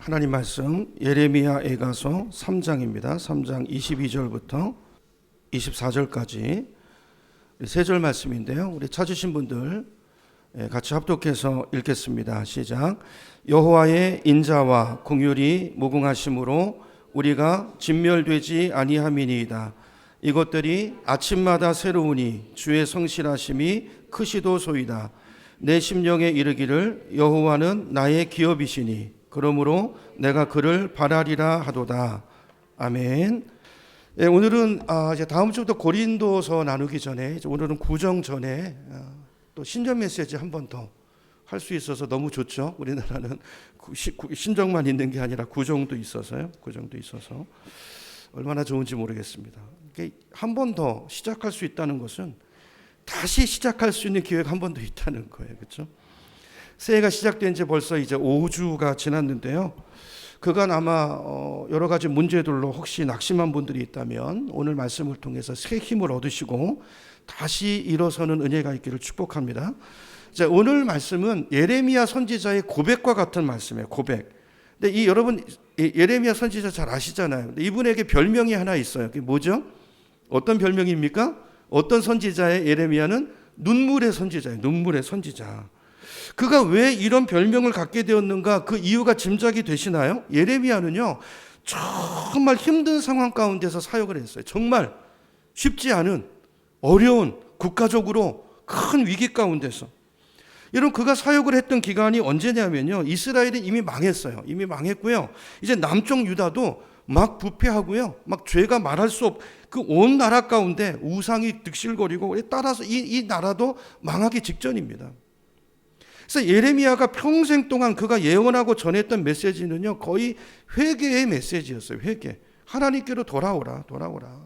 하나님 말씀 예레미야 애가서 3장입니다. 3장 22절부터 24절까지 세 절 말씀인데요. 우리 찾으신 분들 같이 합독해서 읽겠습니다. 시작. 여호와의 인자와 공율이 무궁하심으로 우리가 진멸되지 아니함이니이다. 이것들이 아침마다 새로우니 주의 성실하심이 크시도소이다. 내 심령에 이르기를 여호와는 나의 기업이시니 그러므로 내가 그를 바라리라 하도다. 아멘. 오늘은 이제 다음 주부터 고린도서 나누기 전에 오늘은 구정 전에 또 신전 메시지 한 번 더 할 수 있어서 너무 좋죠. 우리나라는 신정만 있는 게 아니라 구정도 있어서요. 구정도 있어서 얼마나 좋은지 모르겠습니다. 한 번 더 시작할 수 있다는 것은 다시 시작할 수 있는 기회가 한 번 더 있다는 거예요. 그렇죠? 새해가 시작된 지 벌써 이제 5주가 지났는데요. 그간 아마 여러 가지 문제들로 혹시 낙심한 분들이 있다면 오늘 말씀을 통해서 새 힘을 얻으시고 다시 일어서는 은혜가 있기를 축복합니다. 자, 오늘 말씀은 예레미야 선지자의 고백과 같은 말씀이에요. 고백. 근데 여러분 예레미야 선지자 잘 아시잖아요. 근데 이분에게 별명이 하나 있어요. 그게 뭐죠? 어떤 별명입니까? 어떤 선지자의 예레미야는 눈물의 선지자예요. 눈물의 선지자. 그가 왜 이런 별명을 갖게 되었는가? 그 이유가 짐작이 되시나요? 예레미야는요, 정말 힘든 상황 가운데서 사역을 했어요. 정말 쉽지 않은 어려운 국가적으로 큰 위기 가운데서. 여러분, 그가 사역을 했던 기간이 언제냐면요, 이스라엘이 이미 망했어요. 이미 망했고요. 이제 남쪽 유다도 막 부패하고요, 막 죄가 말할 수 없, 그 온 나라 가운데 우상이 득실거리고, 따라서 이 나라도 망하기 직전입니다. 그래서 예레미야가 평생 동안 그가 예언하고 전했던 메시지는요, 거의 회개의 메시지였어요. 회개. 하나님께로 돌아오라, 돌아오라.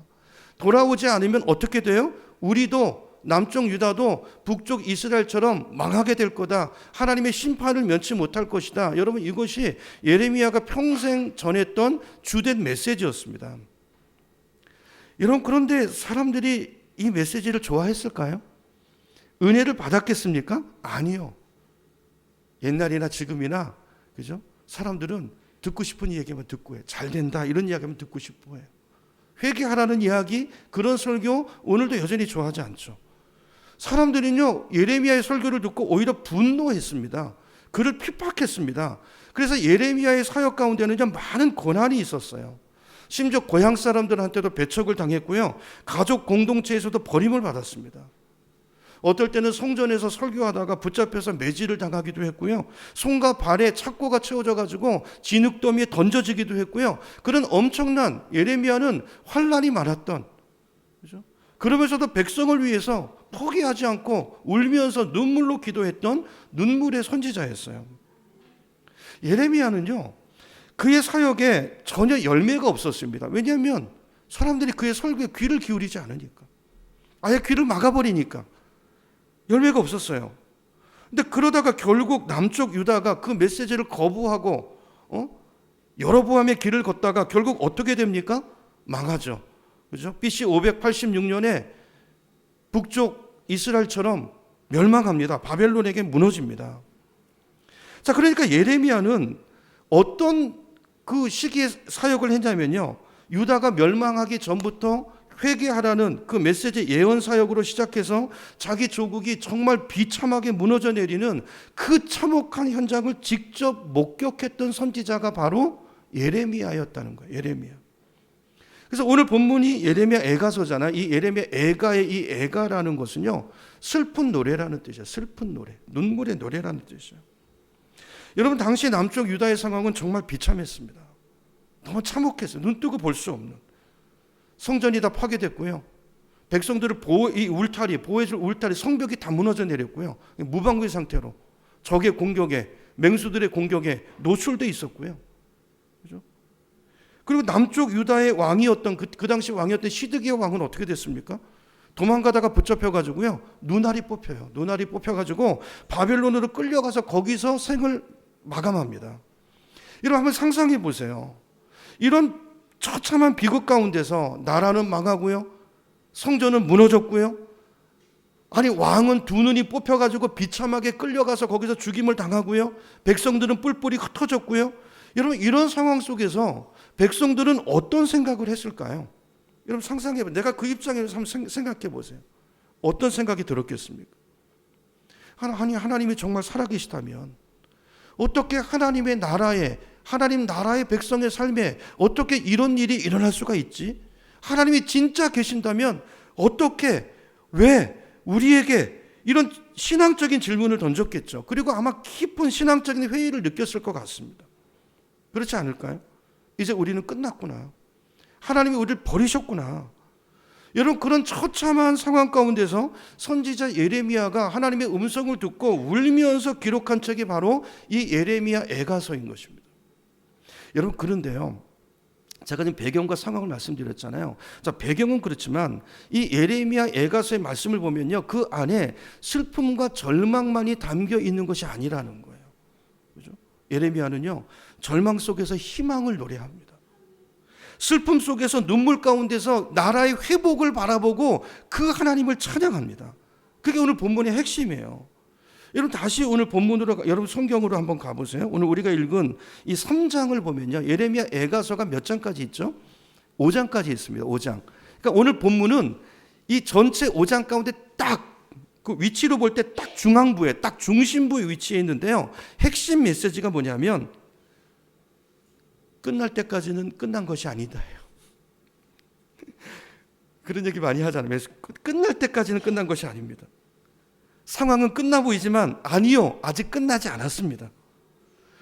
돌아오지 않으면 어떻게 돼요? 우리도 남쪽 유다도 북쪽 이스라엘처럼 망하게 될 거다. 하나님의 심판을 면치 못할 것이다. 여러분, 이것이 예레미야가 평생 전했던 주된 메시지였습니다. 여러분, 그런데 사람들이 이 메시지를 좋아했을까요? 은혜를 받았겠습니까? 아니요. 옛날이나 지금이나, 그죠? 사람들은 듣고 싶은 이야기만 듣고 해요. 잘 된다, 이런 이야기만 듣고 싶어 해요. 회개하라는 이야기, 그런 설교 오늘도 여전히 좋아하지 않죠. 사람들은요, 예레미야의 설교를 듣고 오히려 분노했습니다. 그를 핍박했습니다. 그래서 예레미야의 사역 가운데는 많은 고난이 있었어요. 심지어 고향 사람들한테도 배척을 당했고요, 가족 공동체에서도 버림을 받았습니다. 어떨 때는 성전에서 설교하다가 붙잡혀서 매질을 당하기도 했고요, 손과 발에 착고가 채워져 가지고 진흙더미에 던져지기도 했고요. 그런 엄청난, 예레미야는 환난이 많았던, 그죠? 그러면서도 백성을 위해서 포기하지 않고 울면서 눈물로 기도했던 눈물의 선지자였어요. 예레미야는요, 그의 사역에 전혀 열매가 없었습니다. 왜냐하면 사람들이 그의 설교에 귀를 기울이지 않으니까, 아예 귀를 막아버리니까 열매가 없었어요. 근데 그러다가 결국 남쪽 유다가 그 메시지를 거부하고 여로보암의 길을 걷다가 결국 어떻게 됩니까? 망하죠. 그죠? BC 586년에 북쪽 이스라엘처럼 멸망합니다. 바벨론에게 무너집니다. 자, 그러니까 예레미야는 어떤 그 시기에 사역을 했냐면요, 유다가 멸망하기 전부터 회개하라는 그 메시지 예언 사역으로 시작해서 자기 조국이 정말 비참하게 무너져 내리는 그 참혹한 현장을 직접 목격했던 선지자가 바로 예레미야였다는 거예요. 예레미야. 그래서 오늘 본문이 예레미야 애가서잖아요. 이 예레미야 애가의 이 애가라는 것은요, 슬픈 노래라는 뜻이에요. 슬픈 노래, 눈물의 노래라는 뜻이에요. 여러분, 당시 남쪽 유다의 상황은 정말 비참했습니다. 너무 참혹했어요. 눈 뜨고 볼 수 없는. 성전이 다 파괴됐고요, 백성들을 보호해줄 울타리, 성벽이 다 무너져 내렸고요, 무방비 상태로 적의 공격에, 맹수들의 공격에 노출돼 있었고요. 그죠? 그리고 남쪽 유다의 왕이었던 그 당시 왕이었던 시드기야 왕은 어떻게 됐습니까? 도망가다가 붙잡혀가지고요, 눈알이 뽑혀요. 눈알이 뽑혀가지고 바벨론으로 끌려가서 거기서 생을 마감합니다. 여러분, 한번 상상해 보세요. 이런 처참한 비극 가운데서 나라는 망하고요, 성전은 무너졌고요, 아니 왕은 두 눈이 뽑혀가지고 비참하게 끌려가서 거기서 죽임을 당하고요, 백성들은 뿔뿔이 흩어졌고요, 여러분 이런 상황 속에서 백성들은 어떤 생각을 했을까요? 여러분 상상해 보세요. 내가 그 입장에서 한번 생각해 보세요. 어떤 생각이 들었겠습니까? 하나님이 정말 살아계시다면 어떻게 하나님 나라의 백성의 삶에 어떻게 이런 일이 일어날 수가 있지? 하나님이 진짜 계신다면 어떻게, 왜 우리에게 이런 신앙적인 질문을 던졌겠죠. 그리고 아마 깊은 신앙적인 회의를 느꼈을 것 같습니다. 그렇지 않을까요? 이제 우리는 끝났구나. 하나님이 우리를 버리셨구나. 여러분 그런 처참한 상황 가운데서 선지자 예레미야가 하나님의 음성을 듣고 울면서 기록한 책이 바로 이 예레미야 애가서인 것입니다. 여러분 그런데요, 제가 지금 배경과 상황을 말씀드렸잖아요. 자, 배경은 그렇지만 이 예레미야 애가서의 말씀을 보면요, 그 안에 슬픔과 절망만이 담겨 있는 것이 아니라는 거예요. 그죠? 예레미야는요, 절망 속에서 희망을 노래합니다. 슬픔 속에서 눈물 가운데서 나라의 회복을 바라보고 그 하나님을 찬양합니다. 그게 오늘 본문의 핵심이에요. 여러분 다시 오늘 본문으로, 여러분 성경으로 한번 가보세요. 오늘 우리가 읽은 이 3장을 보면요, 예레미야 애가서가 몇 장까지 있죠? 5장까지 있습니다. 5장. 그러니까 오늘 본문은 이 전체 5장 가운데 딱 그 위치로 볼 때 딱 중앙부에, 딱 중심부에 위치해 있는데요, 핵심 메시지가 뭐냐면 끝날 때까지는 끝난 것이 아니다예요. 그런 얘기 많이 하잖아요. 끝날 때까지는 끝난 것이 아닙니다. 상황은 끝나 보이지만 아니요, 아직 끝나지 않았습니다.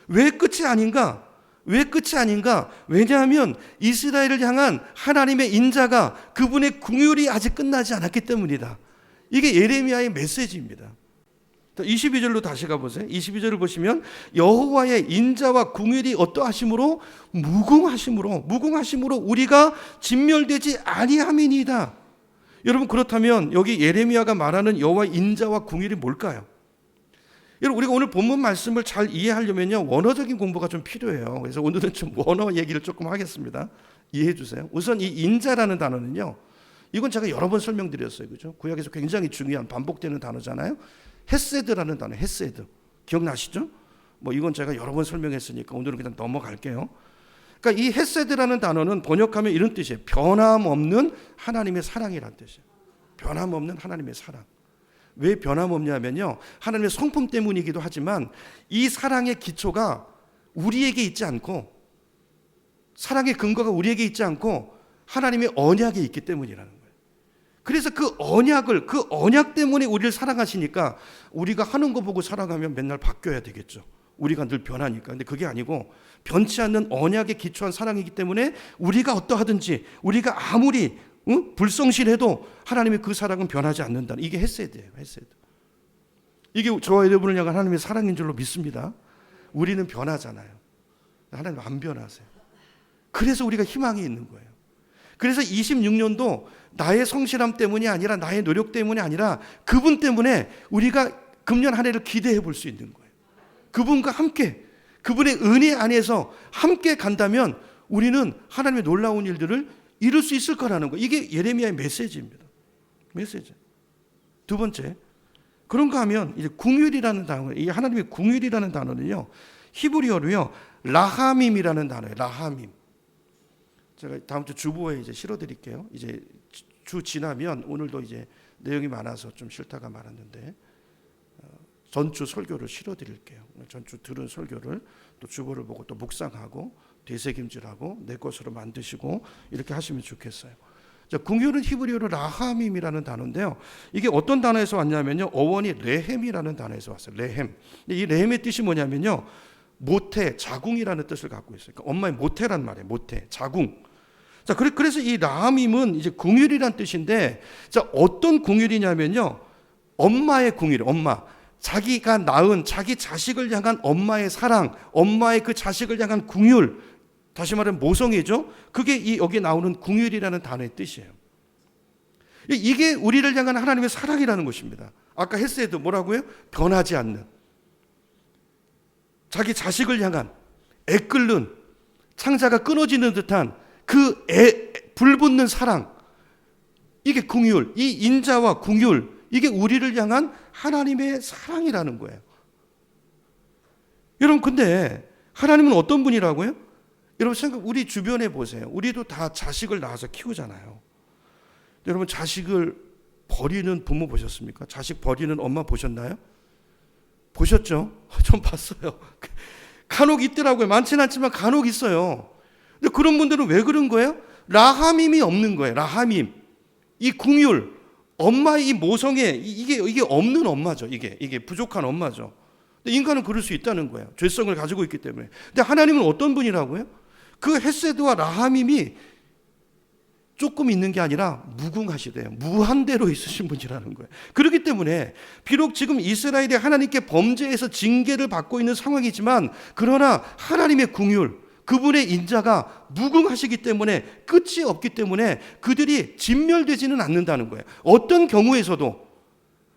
왜 끝이 아닌가? 왜 끝이 아닌가? 왜냐하면 이스라엘을 향한 하나님의 인자가, 그분의 긍휼이 아직 끝나지 않았기 때문이다. 이게 예레미야의 메시지입니다. 22절로 다시 가보세요. 22절을 보시면 여호와의 인자와 긍휼이 어떠하심으로? 무궁하심으로 우리가 진멸되지 아니함이니이다. 여러분 그렇다면 여기 예레미야가 말하는 여호와의 인자와 긍휼이 뭘까요? 여러분 우리가 오늘 본문 말씀을 잘 이해하려면요, 원어적인 공부가 좀 필요해요. 그래서 오늘은 좀 원어 얘기를 조금 하겠습니다. 이해해 주세요. 우선 이 인자라는 단어는요, 이건 제가 여러 번 설명드렸어요. 그죠? 구약에서 굉장히 중요한 반복되는 단어잖아요. 헤세드라는 단어, 헤세드. 기억나시죠? 뭐 이건 제가 여러 번 설명했으니까 오늘은 그냥 넘어갈게요. 그러니까 이 헤세드라는 단어는 번역하면 이런 뜻이에요. 변함없는 하나님의 사랑이라는 뜻이에요. 변함없는 하나님의 사랑. 왜 변함없냐면요, 하나님의 성품 때문이기도 하지만 이 사랑의 기초가 우리에게 있지 않고, 사랑의 근거가 우리에게 있지 않고 하나님의 언약에 있기 때문이라는 거예요. 그래서 그 언약 때문에 우리를 사랑하시니까 우리가 하는 거 보고 사랑하면 맨날 바뀌어야 되겠죠. 우리가 늘 변하니까. 근데 그게 아니고 변치 않는 언약에 기초한 사랑이기 때문에 우리가 어떠하든지, 우리가 아무리 불성실해도 하나님의 그 사랑은 변하지 않는다. 이게 헤세드예요. 헤세드. 이게 저와 여러분을 향한 하나님의 사랑인 줄로 믿습니다. 우리는 변하잖아요. 하나님 안 변하세요. 그래서 우리가 희망이 있는 거예요. 그래서 26년도 나의 성실함 때문이 아니라, 나의 노력 때문이 아니라 그분 때문에 우리가 금년 한 해를 기대해 볼 수 있는 거예요. 그분과 함께, 그분의 은혜 안에서 함께 간다면 우리는 하나님의 놀라운 일들을 이룰 수 있을 거라는 거예요. 이게 예레미야의 메시지입니다. 메시지. 두 번째, 그런가 하면 이제 긍휼이라는 단어, 이 하나님의 긍휼이라는 단어는요, 히브리어로요, 라하밈이라는 단어예요. 라하밈. 제가 다음 주 주보에 이제 실어드릴게요. 이제 주 지나면 오늘도 이제 내용이 많아서 좀 싫다가 많았는데 전주 설교를 실어드릴게요. 전주 들은 설교를 또 주보를 보고 또 묵상하고 되새김질하고 내 것으로 만드시고 이렇게 하시면 좋겠어요. 자, 긍휼은 히브리어로 라하밈이라는 단어인데요, 이게 어떤 단어에서 왔냐면요, 어원이 레헴이라는 단어에서 왔어요. 레헴. 이 레헴의 뜻이 뭐냐면요, 모태, 자궁이라는 뜻을 갖고 있어요. 그러니까 엄마의 모태란 말이에요. 모태, 자궁. 자, 그래서 이 라함임은 이제 긍휼이란 뜻인데, 자, 어떤 긍휼이냐면요, 엄마의 긍휼, 엄마. 자기가 낳은 자기 자식을 향한 엄마의 사랑, 엄마의 그 자식을 향한 긍휼, 다시 말하면 모성애죠. 그게 여기 나오는 긍휼이라는 단어의 뜻이에요. 이게 우리를 향한 하나님의 사랑이라는 것입니다. 아까 헤세드 뭐라고요? 변하지 않는, 자기 자식을 향한 애끓는, 창자가 끊어지는 듯한 그 불붙는 사랑, 이게 긍휼, 이 인자와 긍휼, 이게 우리를 향한 하나님의 사랑이라는 거예요. 여러분 근데 하나님은 어떤 분이라고요? 여러분 우리 주변에 보세요. 우리도 다 자식을 낳아서 키우잖아요. 여러분 자식을 버리는 부모 보셨습니까? 자식 버리는 엄마 보셨나요? 보셨죠? 좀 봤어요. 간혹 있더라고요. 많지는 않지만 간혹 있어요. 근데 그런 분들은 왜 그런 거예요? 라함임이 없는 거예요. 라함임. 이 궁율, 엄마의 이 모성애, 이게 없는 엄마죠. 이게 부족한 엄마죠. 근데 인간은 그럴 수 있다는 거예요. 죄성을 가지고 있기 때문에. 근데 하나님은 어떤 분이라고요? 그 헤세드와 라함임이 조금 있는 게 아니라 무궁하시대요. 무한대로 있으신 분이라는 거예요. 그렇기 때문에 비록 지금 이스라엘이 하나님께 범죄해서 징계를 받고 있는 상황이지만 그러나 하나님의 궁율, 그분의 인자가 무궁하시기 때문에 끝이 없기 때문에 그들이 진멸되지는 않는다는 거예요. 어떤 경우에서도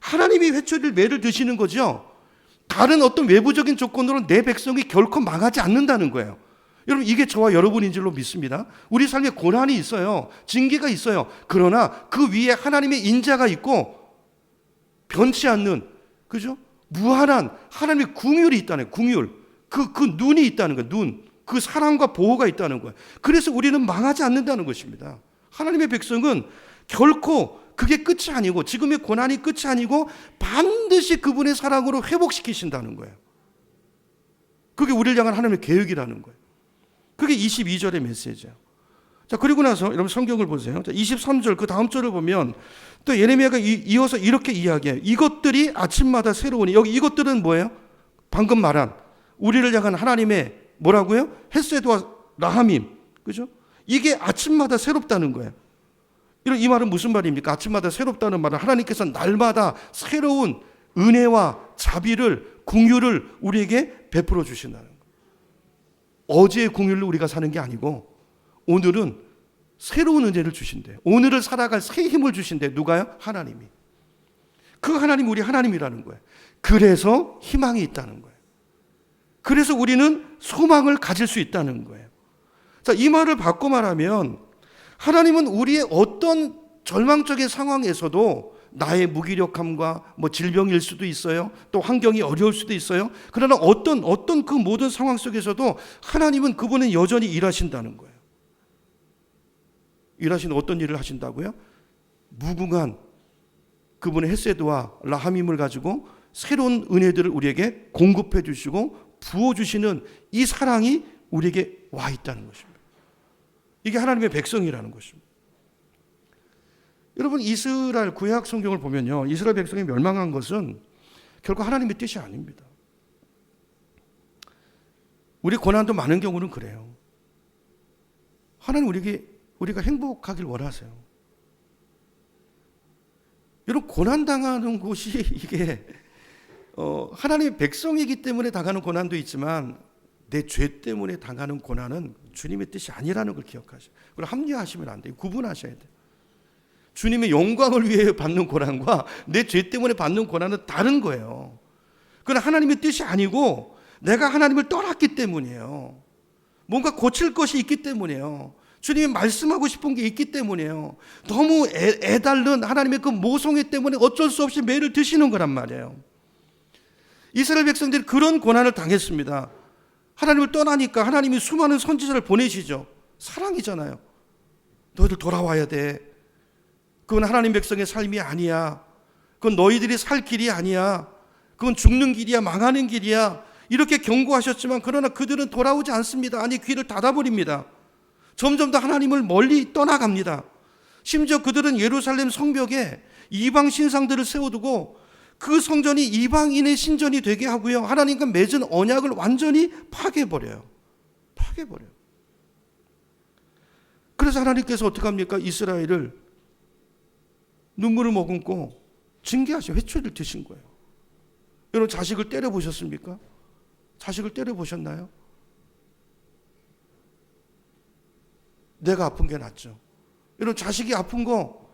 하나님이 회초리를 매를 드시는 거죠. 다른 어떤 외부적인 조건으로 내 백성이 결코 망하지 않는다는 거예요. 여러분 이게 저와 여러분인 줄로 믿습니다. 우리 삶에 고난이 있어요. 징계가 있어요. 그러나 그 위에 하나님의 인자가 있고 변치 않는, 그죠? 무한한 하나님의 궁율이 있다는 거예요. 궁율. 그 눈이 있다는 거예요. 눈. 그 사랑과 보호가 있다는 거예요. 그래서 우리는 망하지 않는다는 것입니다. 하나님의 백성은 결코 그게 끝이 아니고 지금의 고난이 끝이 아니고 반드시 그분의 사랑으로 회복시키신다는 거예요. 그게 우리를 향한 하나님의 계획이라는 거예요. 그게 22절의 메시지예요. 자, 그리고 나서 여러분 성경을 보세요. 23절 그 다음 절을 보면 또 예레미야가 이어서 이렇게 이야기해요. 이것들이 아침마다 새로우니. 여기 이것들은 뭐예요? 방금 말한 우리를 향한 하나님의 뭐라고요? 헤세드와 라함임. 그죠? 이게 아침마다 새롭다는 거예요. 이 말은 무슨 말입니까? 아침마다 새롭다는 말은 하나님께서 날마다 새로운 은혜와 자비를, 긍휼을 우리에게 베풀어 주신다는 거예요. 어제의 긍휼로 우리가 사는 게 아니고 오늘은 새로운 은혜를 주신대요. 오늘을 살아갈 새 힘을 주신대요. 누가요? 하나님이. 그 하나님이 우리 하나님이라는 거예요. 그래서 희망이 있다는 거예요. 그래서 우리는 소망을 가질 수 있다는 거예요. 자, 이 말을 바꿔 말하면 하나님은 우리의 어떤 절망적인 상황에서도 나의 무기력함과 질병일 수도 있어요. 또 환경이 어려울 수도 있어요. 그러나 어떤 그 모든 상황 속에서도 하나님은 그분은 여전히 일하신다는 거예요. 일하시는 어떤 일을 하신다고요? 무궁한 그분의 헤세드와 라함임을 가지고 새로운 은혜들을 우리에게 공급해 주시고 부어주시는 이 사랑이 우리에게 와 있다는 것입니다. 이게 하나님의 백성이라는 것입니다. 여러분 이스라엘 구약 성경을 보면요, 이스라엘 백성이 멸망한 것은 결코 하나님의 뜻이 아닙니다. 우리 고난도 많은 경우는 그래요. 하나님 우리가 행복하길 원하세요. 여러분 고난당하는 곳이 이게 하나님의 백성이기 때문에 당하는 고난도 있지만 내 죄 때문에 당하는 고난은 주님의 뜻이 아니라는 걸 기억하셔요. 그걸 합리화하시면 안 돼요. 구분하셔야 돼요. 주님의 영광을 위해 받는 고난과 내 죄 때문에 받는 고난은 다른 거예요. 그건 하나님의 뜻이 아니고 내가 하나님을 떠났기 때문이에요. 뭔가 고칠 것이 있기 때문이에요. 주님이 말씀하고 싶은 게 있기 때문이에요. 너무 애달른 하나님의 그 모성애 때문에 어쩔 수 없이 매를 드시는 거란 말이에요. 이스라엘 백성들이 그런 고난을 당했습니다. 하나님을 떠나니까 하나님이 수많은 선지자를 보내시죠. 사랑이잖아요. 너희들 돌아와야 돼. 그건 하나님 백성의 삶이 아니야. 그건 너희들이 살 길이 아니야. 그건 죽는 길이야, 망하는 길이야. 이렇게 경고하셨지만 그러나 그들은 돌아오지 않습니다. 아니 귀를 닫아버립니다. 점점 더 하나님을 멀리 떠나갑니다. 심지어 그들은 예루살렘 성벽에 이방 신상들을 세워두고 그 성전이 이방인의 신전이 되게 하고요, 하나님과 맺은 언약을 완전히 파괴해버려요. 그래서 하나님께서 어떻게 합니까? 이스라엘을 눈물을 머금고 징계하신 회초리를 드신 거예요. 여러분 자식을 때려보셨습니까? 자식을 때려보셨나요? 내가 아픈 게 낫죠. 여러분 자식이 아픈 거,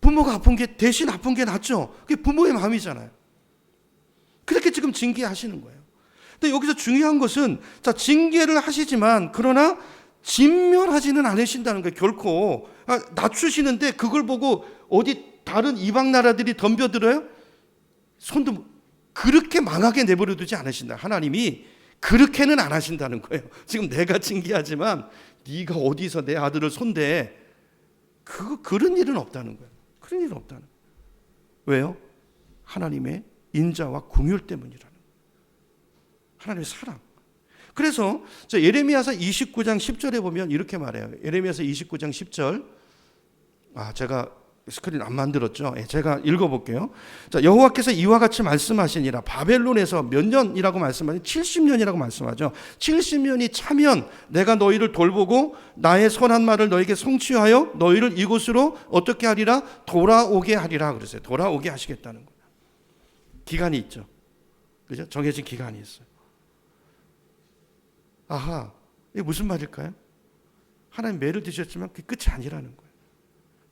부모가 아픈 게 대신 아픈 게 낫죠. 그게 부모의 마음이잖아요. 그렇게 지금 징계하시는 거예요. 근데 여기서 중요한 것은 자, 징계를 하시지만 그러나 진멸하지는 않으신다는 거예요. 결코 낮추시는데 그걸 보고 어디 다른 이방 나라들이 덤벼들어요? 손도 그렇게 망하게 내버려 두지 않으신다. 하나님이 그렇게는 안 하신다는 거예요. 지금 내가 징계하지만 네가 어디서 내 아들을 손대. 그런 일은 없다는 거예요. 그런 일은 없다는 거예요. 왜요? 하나님의 인자와 긍휼 때문이라는 거예요. 하나님의 사랑. 그래서 예레미야서 29장 10절에 보면 이렇게 말해요. 예레미야서 29장 10절. 제가 스크린 안 만들었죠. 제가 읽어볼게요. 자, 여호와께서 이와 같이 말씀하시니라. 바벨론에서 몇 년이라고 말씀하죠? 70년이라고 말씀하죠. 70년이 차면 내가 너희를 돌보고 나의 선한 말을 너에게 성취하여 너희를 이곳으로 어떻게 하리라? 돌아오게 하리라 그랬어요. 돌아오게 하시겠다는 거예요. 기간이 있죠. 그죠? 정해진 기간이 있어요. 아하, 이게 무슨 말일까요? 하나님 매를 드셨지만 그게 끝이 아니라는 거예요.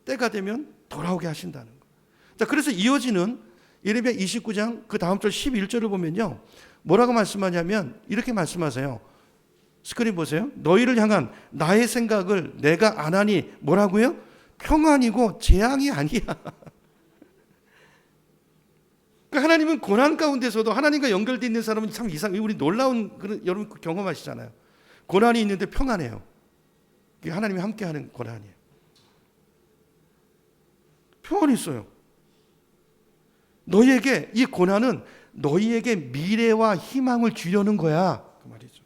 때가 되면 돌아오게 하신다는 거예요. 자, 그래서 이어지는 예레미야 29장 그 다음 절 11절을 보면요, 뭐라고 말씀하냐면 이렇게 말씀하세요. 스크린 보세요. 너희를 향한 나의 생각을 내가 안 하니 뭐라고요? 평안이고 재앙이 아니야. 그러니까 하나님은 고난 가운데서도 하나님과 연결되어 있는 사람은 참 우리 놀라운 그런 여러분 경험하시잖아요. 고난이 있는데 평안해요. 그게 하나님이 함께하는 고난이에요. 평안이 있어요. 너희에게 이 고난은 너희에게 미래와 희망을 주려는 거야. 그 말이죠.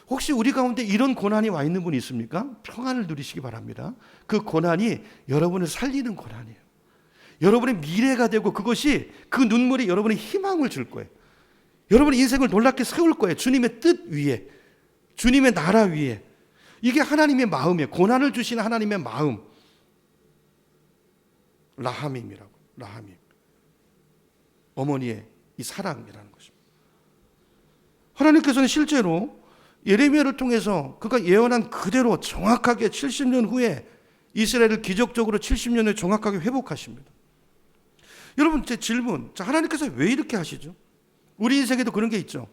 혹시 우리 가운데 이런 고난이 와 있는 분이 있습니까? 평안을 누리시기 바랍니다. 그 고난이 여러분을 살리는 고난이에요. 여러분의 미래가 되고 그것이 그 눈물이 여러분의 희망을 줄 거예요. 여러분의 인생을 놀랍게 세울 거예요. 주님의 뜻 위에, 주님의 나라 위에. 이게 하나님의 마음이에요. 고난을 주시는 하나님의 마음. 라하밈이라고. 라하밈. 어머니의 이 사랑이라는 것입니다. 하나님께서는 실제로 예레미야를 통해서 그가 예언한 그대로 정확하게 70년 후에 이스라엘을 기적적으로 70년 후에 정확하게 회복하십니다. 여러분, 제 질문, 하나님께서 왜 이렇게 하시죠? 우리 인생에도 그런 게 있죠.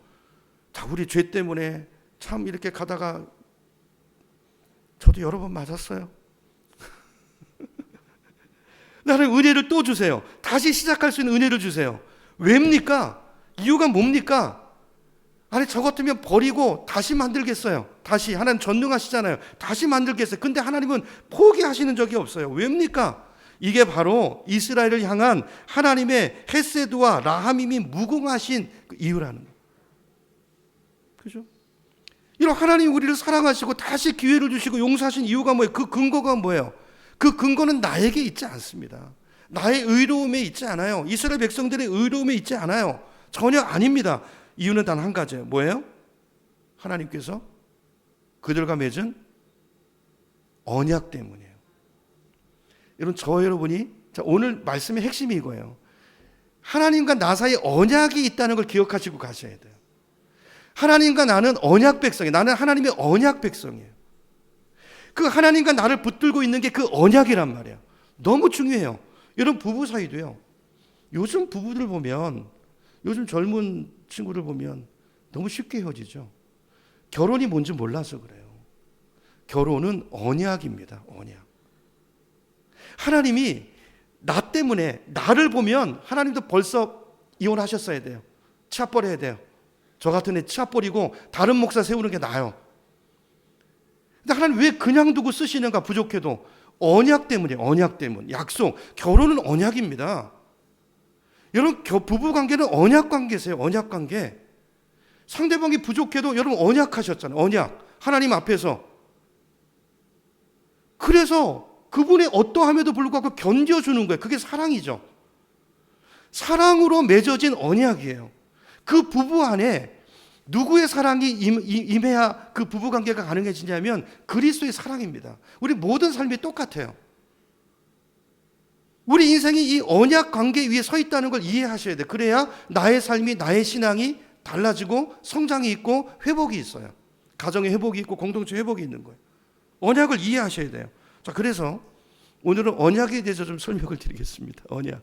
자, 우리 죄 때문에 참 이렇게 가다가 저도 여러 번 맞았어요. 나는 은혜를 또 주세요. 다시 시작할 수 있는 은혜를 주세요. 왜입니까? 이유가 뭡니까? 아니, 저 같으면 버리고 다시 만들겠어요. 다시. 하나님 전능하시잖아요. 다시 만들겠어요. 근데 하나님은 포기하시는 적이 없어요. 왜입니까? 이게 바로 이스라엘을 향한 하나님의 헤세드와 라하밈이 무궁하신 그 이유라는 거예요. 그죠? 이런 하나님이 우리를 사랑하시고 다시 기회를 주시고 용서하신 이유가 뭐예요? 그 근거가 뭐예요? 그 근거는 나에게 있지 않습니다. 나의 의로움에 있지 않아요. 이스라엘 백성들의 의로움에 있지 않아요. 전혀 아닙니다. 이유는 단 한 가지예요. 뭐예요? 하나님께서 그들과 맺은 언약 때문이에요. 여러분, 여러분이 오늘 말씀의 핵심이 이거예요. 하나님과 나 사이에 언약이 있다는 걸 기억하시고 가셔야 돼요. 하나님과 나는 언약 백성이에요. 나는 하나님의 언약 백성이에요. 그 하나님과 나를 붙들고 있는 게 그 언약이란 말이에요. 너무 중요해요. 여러분, 부부 사이도요. 요즘 부부들 보면, 요즘 젊은 친구를 보면 너무 쉽게 헤어지죠. 결혼이 뭔지 몰라서 그래요. 결혼은 언약입니다. 언약. 하나님이 나 때문에 나를 보면 하나님도 벌써 이혼하셨어야 돼요. 치아 버려야 돼요. 저 같은 애 치아 버리고 다른 목사 세우는 게 나아요. 근데 하나님 왜 그냥 두고 쓰시는가? 부족해도 언약 때문이에요. 언약 때문. 약속. 결혼은 언약입니다. 여러분, 부부 관계는 언약 관계세요. 언약 관계. 상대방이 부족해도 여러분 언약하셨잖아요. 언약. 하나님 앞에서. 그래서 그분의 어떠함에도 불구하고 견뎌주는 거예요. 그게 사랑이죠. 사랑으로 맺어진 언약이에요. 그 부부 안에 누구의 사랑이 임해야 그 부부관계가 가능해지냐면 그리스도의 사랑입니다. 우리 모든 삶이 똑같아요. 우리 인생이 이 언약 관계 위에 서 있다는 걸 이해하셔야 돼요. 그래야 나의 삶이, 나의 신앙이 달라지고 성장이 있고 회복이 있어요. 가정의 회복이 있고 공동체 회복이 있는 거예요. 언약을 이해하셔야 돼요. 자, 그래서 오늘은 언약에 대해서 좀 설명을 드리겠습니다. 언약.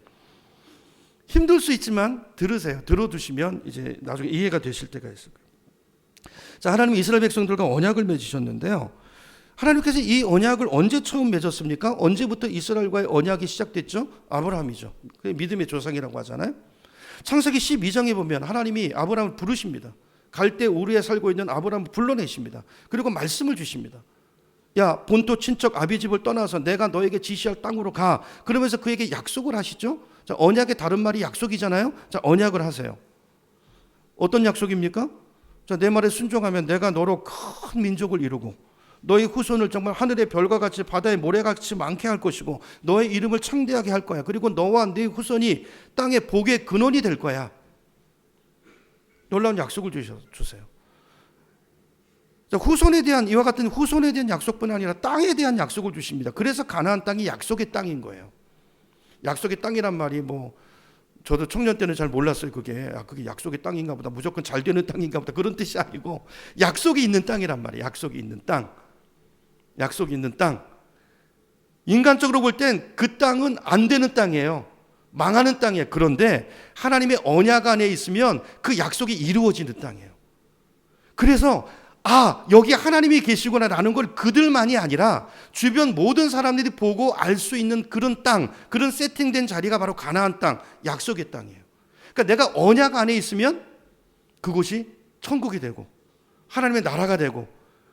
힘들 수 있지만 들으세요. 들어두시면 이제 나중에 이해가 되실 때가 있을 거예요. 자, 하나님은 이스라엘 백성들과 언약을 맺으셨는데요. 하나님께서 이 언약을 언제 처음 맺었습니까? 언제부터 이스라엘과의 언약이 시작됐죠? 아브라함이죠. 그게 믿음의 조상이라고 하잖아요. 창세기 12장에 보면 하나님이 아브라함을 부르십니다. 갈대 우르에 살고 있는 아브라함을 불러내십니다. 그리고 말씀을 주십니다. 야, 본토 친척 아비 집을 떠나서 내가 너에게 지시할 땅으로 가. 그러면서 그에게 약속을 하시죠. 자, 언약의 다른 말이 약속이잖아요. 자, 언약을 하세요. 어떤 약속입니까? 자, 내 말에 순종하면 내가 너로 큰 민족을 이루고 너의 후손을 정말 하늘의 별과 같이 바다의 모래같이 많게 할 것이고 너의 이름을 창대하게 할 거야. 그리고 너와 네 후손이 땅의 복의 근원이 될 거야. 놀라운 약속을 주세요. 자, 후손에 대한, 이와 같은 후손에 대한 약속뿐 아니라 땅에 대한 약속을 주십니다. 그래서 가나안 땅이 약속의 땅인 거예요. 약속의 땅이란 말이 저도 청년 때는 잘 몰랐어요. 그게 약속의 땅인가 보다, 무조건 잘 되는 땅인가 보다, 그런 뜻이 아니고 약속이 있는 땅이란 말이에요. 약속이 있는 땅. 약속이 있는 땅. 인간적으로 볼 땐 그 땅은 안 되는 땅이에요. 망하는 땅이에요. 그런데 하나님의 언약 안에 있으면 그 약속이 이루어지는 땅이에요. 그래서 여기 하나님이 계시구나라는 걸 그들만이 아니라 주변 모든 사람들이 보고 알 수 있는 그런 땅, 그런 세팅된 자리가 바로 가나안 땅, 약속의 땅이에요. 그러니까 내가 언약 안에 있으면 그곳이 천국이 되고 하나님의 나라가 되고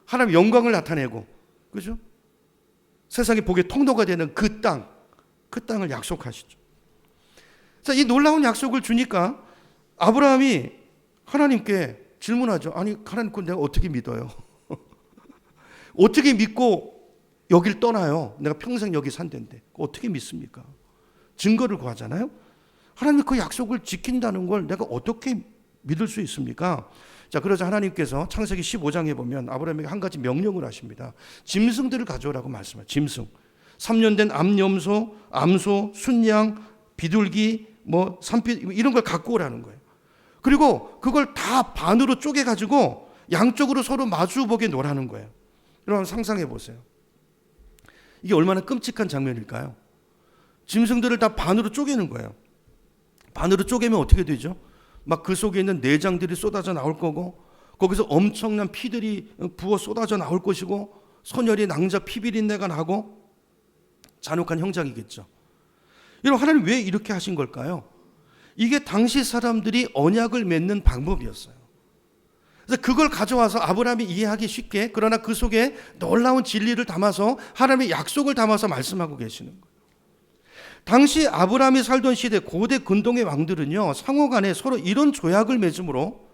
하나님의 영광을 나타내고, 그죠? 세상의 복의 통로가 되는 그 땅, 그 땅을 약속하시죠. 자, 이 놀라운 약속을 주니까 아브라함이 하나님께 질문하죠. 아니, 하나님, 그건 내가 어떻게 믿어요? 어떻게 믿고 여길 떠나요? 내가 평생 여기 산다는데 어떻게 믿습니까? 증거를 구하잖아요. 하나님이 그 약속을 지킨다는 걸 내가 어떻게 믿을 수 있습니까? 자, 그러자 하나님께서 창세기 15장에 보면 아브라함에게 한 가지 명령을 하십니다. 짐승들을 가져오라고 말씀해요. 짐승. 3년 된 암염소, 암소, 순양, 비둘기, 산피, 이런 걸 갖고 오라는 거예요. 그리고 그걸 다 반으로 쪼개가지고 양쪽으로 서로 마주보게 놓으라는 거예요. 여러분 상상해 보세요. 이게 얼마나 끔찍한 장면일까요? 짐승들을 다 반으로 쪼개는 거예요. 반으로 쪼개면 어떻게 되죠? 막 그 속에 있는 내장들이 쏟아져 나올 거고, 거기서 엄청난 피들이 부어 쏟아져 나올 것이고, 선열이 낭자 피비린내가 나고 잔혹한 형장이겠죠. 여러분, 하나님 왜 이렇게 하신 걸까요? 이게 당시 사람들이 언약을 맺는 방법이었어요. 그래서 그걸 가져와서 아브라함이 이해하기 쉽게, 그러나 그 속에 놀라운 진리를 담아서 하나님의 약속을 담아서 말씀하고 계시는 거예요. 당시 아브라함이 살던 시대 고대 근동의 왕들은요, 상호 간에 서로 이런 조약을 맺음으로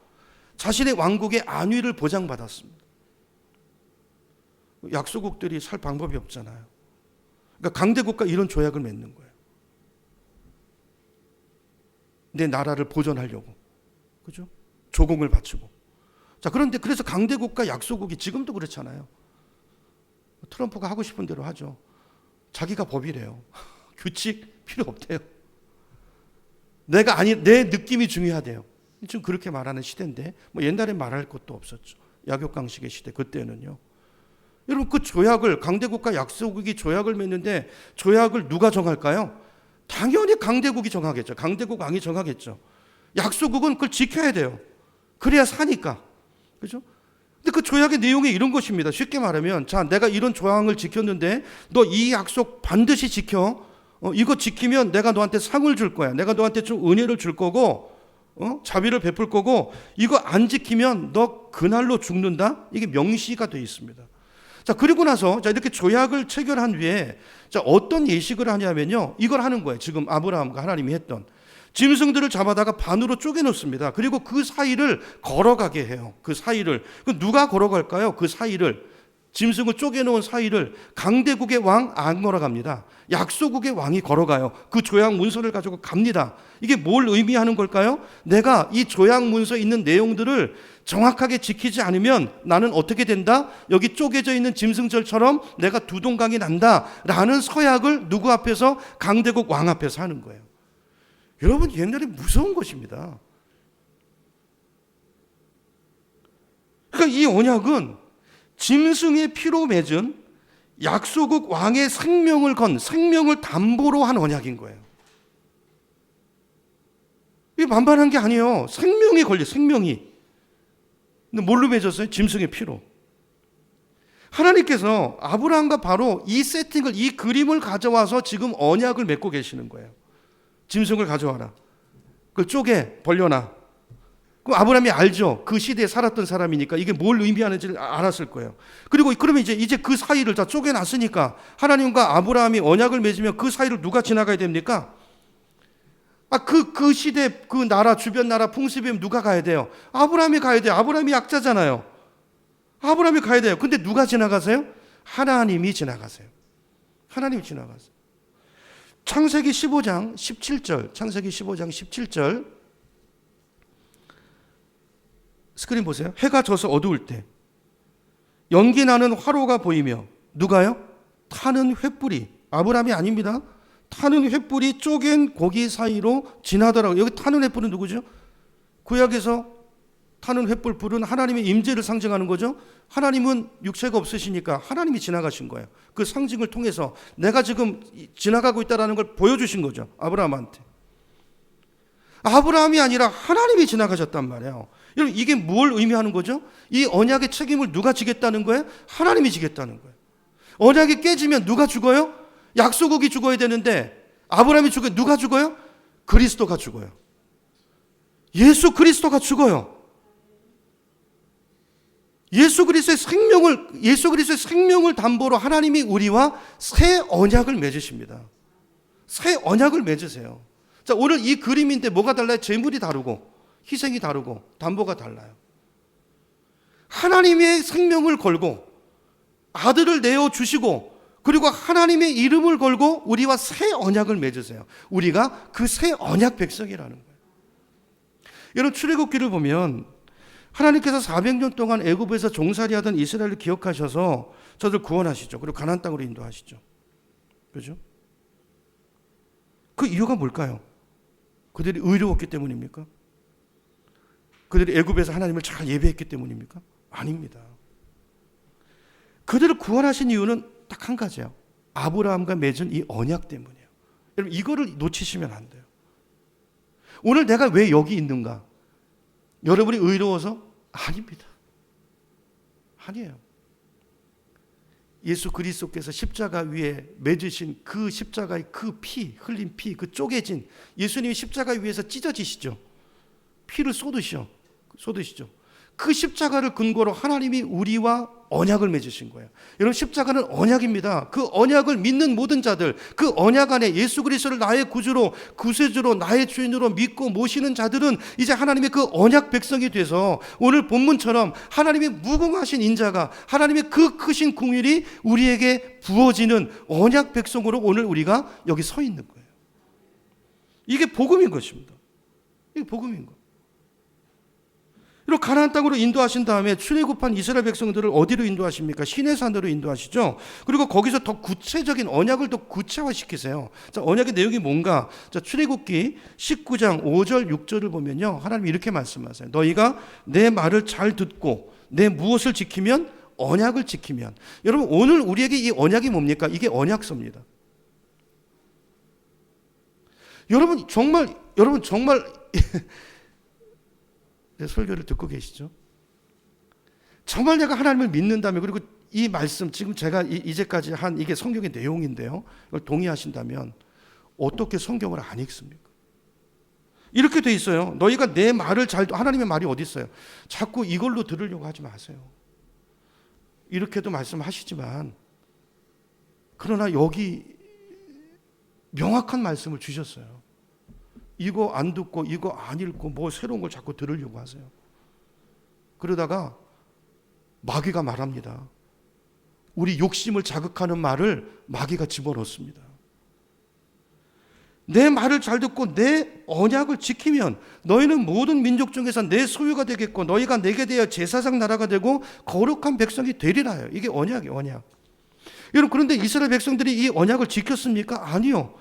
자신의 왕국의 안위를 보장받았습니다. 약소국들이 살 방법이 없잖아요. 그러니까 강대국과 이런 조약을 맺는 거예요. 내 나라를 보존하려고, 그죠? 조공을 바치고. 자, 그런데 그래서 강대국과 약소국이 지금도 그렇잖아요. 트럼프가 하고 싶은 대로 하죠. 자기가 법이래요. 규칙 필요 없대요. 내 느낌이 중요하대요. 지금 그렇게 말하는 시대인데, 옛날에 말할 것도 없었죠. 약육강식의 시대, 그때는요. 여러분, 그 조약을, 강대국과 약소국이 조약을 맺는데 조약을 누가 정할까요? 당연히 강대국이 정하겠죠. 강대국 왕이 정하겠죠. 약소국은 그걸 지켜야 돼요. 그래야 사니까. 그죠? 근데 그 조약의 내용이 이런 것입니다. 쉽게 말하면, 자, 내가 이런 조항을 지켰는데 너 이 약속 반드시 지켜. 이거 지키면 내가 너한테 상을 줄 거야. 내가 너한테 좀 은혜를 줄 거고, 자비를 베풀 거고, 이거 안 지키면 너 그날로 죽는다? 이게 명시가 되어 있습니다. 자, 그리고 나서, 자, 이렇게 조약을 체결한 뒤에, 자, 어떤 예식을 하냐면요, 이걸 하는 거예요. 지금 아브라함과 하나님이 했던. 짐승들을 잡아다가 반으로 쪼개놓습니다. 그리고 그 사이를 걸어가게 해요. 그 사이를. 누가 걸어갈까요? 그 사이를. 짐승을 쪼개놓은 사이를 강대국의 왕 안 걸어갑니다. 약소국의 왕이 걸어가요. 그 조약 문서를 가지고 갑니다. 이게 뭘 의미하는 걸까요? 내가 이 조약 문서에 있는 내용들을 정확하게 지키지 않으면 나는 어떻게 된다? 여기 쪼개져 있는 짐승들처럼 내가 두동강이 난다 라는 서약을 누구 앞에서? 강대국 왕 앞에서 하는 거예요. 여러분, 옛날에 무서운 것입니다. 그러니까 이 언약은 짐승의 피로 맺은 약소국 왕의 생명을 담보로 한 언약인 거예요. 이게 만만한 게 아니에요. 생명이 걸려, 생명이. 근데 뭘로 맺었어요? 짐승의 피로. 하나님께서 아브라함과 바로 이 세팅을, 이 그림을 가져와서 지금 언약을 맺고 계시는 거예요. 짐승을 가져와라. 그걸 쪼개 벌려놔. 그럼 아브라함이 알죠. 그 시대에 살았던 사람이니까 이게 뭘 의미하는지를 알았을 거예요. 그리고 그러면 이제 그 사이를 다 쪼개놨으니까 하나님과 아브라함이 언약을 맺으면 그 사이를 누가 지나가야 됩니까? 그 시대 그 나라 주변 나라 풍습이면 누가 가야 돼요? 아브라함이 가야 돼요. 아브라함이 약자잖아요. 아브라함이 가야 돼요. 근데 누가 지나가세요? 하나님이 지나가세요. 하나님이 지나가세요. 창세기 15장 17절, 창세기 15장 17절 스크린 보세요. 해가 져서 어두울 때 연기 나는 화로가 보이며 누가요? 타는 횃불이, 아브라함이 아닙니다. 타는 횃불이 쪼갠 고기 사이로 지나더라고요. 여기 타는 횃불은 누구죠? 구약에서 타는 횃불 불은 하나님의 임재를 상징하는 거죠. 하나님은 육체가 없으시니까 하나님이 지나가신 거예요. 그 상징을 통해서 내가 지금 지나가고 있다는 걸 보여주신 거죠. 아브라함한테. 아브라함이 아니라 하나님이 지나가셨단 말이에요. 여러분 이게 뭘 의미하는 거죠? 이 언약의 책임을 누가 지겠다는 거예요? 하나님이 지겠다는 거예요. 언약이 깨지면 누가 죽어요? 약소국이 죽어야 되는데 아브라함이 죽어요. 누가 죽어요? 그리스도가 죽어요. 예수 그리스도가 죽어요. 예수 그리스도의 생명을 담보로 하나님이 우리와 새 언약을 맺으십니다. 새 언약을 맺으세요. 자, 오늘 이 그림인데 뭐가 달라요? 재물이 다르고 희생이 다르고 담보가 달라요. 하나님의 생명을 걸고 아들을 내어 주시고 그리고 하나님의 이름을 걸고 우리와 새 언약을 맺으세요. 우리가 그 새 언약 백성이라는 거예요. 여러분 출애굽기를 보면 하나님께서 400년 동안 애굽에서 종살이하던 이스라엘을 기억하셔서 저들 구원하시죠. 그리고 가나안 땅으로 인도하시죠. 그렇죠? 그 이유가 뭘까요? 그들이 의로웠기 때문입니까? 그들이 애굽에서 하나님을 잘 예배했기 때문입니까? 아닙니다. 그들을 구원하신 이유는 딱 한 가지예요. 아브라함과 맺은 이 언약 때문이에요. 여러분 이거를 놓치시면 안 돼요. 오늘 내가 왜 여기 있는가? 여러분이 의로워서? 아닙니다. 아니에요. 예수 그리스도께서 십자가 위에 맺으신 그 십자가의 그 피, 흘린 피, 그 쪼개진 예수님이 십자가 위에서 찢어지시죠. 피를 쏟으시죠. 그 십자가를 근거로 하나님이 우리와 언약을 맺으신 거예요. 여러분 십자가는 언약입니다. 그 언약을 믿는 모든 자들, 그 언약 안에 예수 그리스도를 나의 구주로, 구세주로, 나의 주인으로 믿고 모시는 자들은 이제 하나님의 그 언약 백성이 돼서 오늘 본문처럼 하나님의 무궁하신 인자가, 하나님의 그 크신 긍휼이 우리에게 부어지는 언약 백성으로 오늘 우리가 여기 서 있는 거예요. 이게 복음인 것입니다. 이게 복음인 거예요. 그리고 가나안 땅으로 인도하신 다음에 출애굽한 이스라엘 백성들을 어디로 인도하십니까? 시내산으로 인도하시죠. 그리고 거기서 더 구체적인 언약을 더 구체화시키세요. 자, 언약의 내용이 뭔가? 자, 출애굽기 19장 5절 6절을 보면요, 하나님이 이렇게 말씀하세요. 너희가 내 말을 잘 듣고 내 무엇을 지키면? 언약을 지키면. 여러분 오늘 우리에게 이 언약이 뭡니까? 이게 언약서입니다. 여러분 정말 설교를 듣고 계시죠? 정말 내가 하나님을 믿는다면, 그리고 이 말씀 지금 제가 이제까지 한 이게 성경의 내용인데요, 이걸 동의하신다면 어떻게 성경을 안 읽습니까? 이렇게 돼 있어요. 너희가 내 말을 하나님의 말이 어디 있어요? 자꾸 이걸로 들으려고 하지 마세요. 이렇게도 말씀하시지만 그러나 여기 명확한 말씀을 주셨어요. 이거 안 듣고 이거 안 읽고 뭐 새로운 걸 자꾸 들으려고 하세요. 그러다가 마귀가 말합니다. 우리 욕심을 자극하는 말을 마귀가 집어넣습니다. 내 말을 잘 듣고 내 언약을 지키면 너희는 모든 민족 중에서 내 소유가 되겠고 너희가 내게 대하여 제사장 나라가 되고 거룩한 백성이 되리라요. 이게 언약이에요. 언약. 여러분 그런데 이스라엘 백성들이 이 언약을 지켰습니까? 아니요.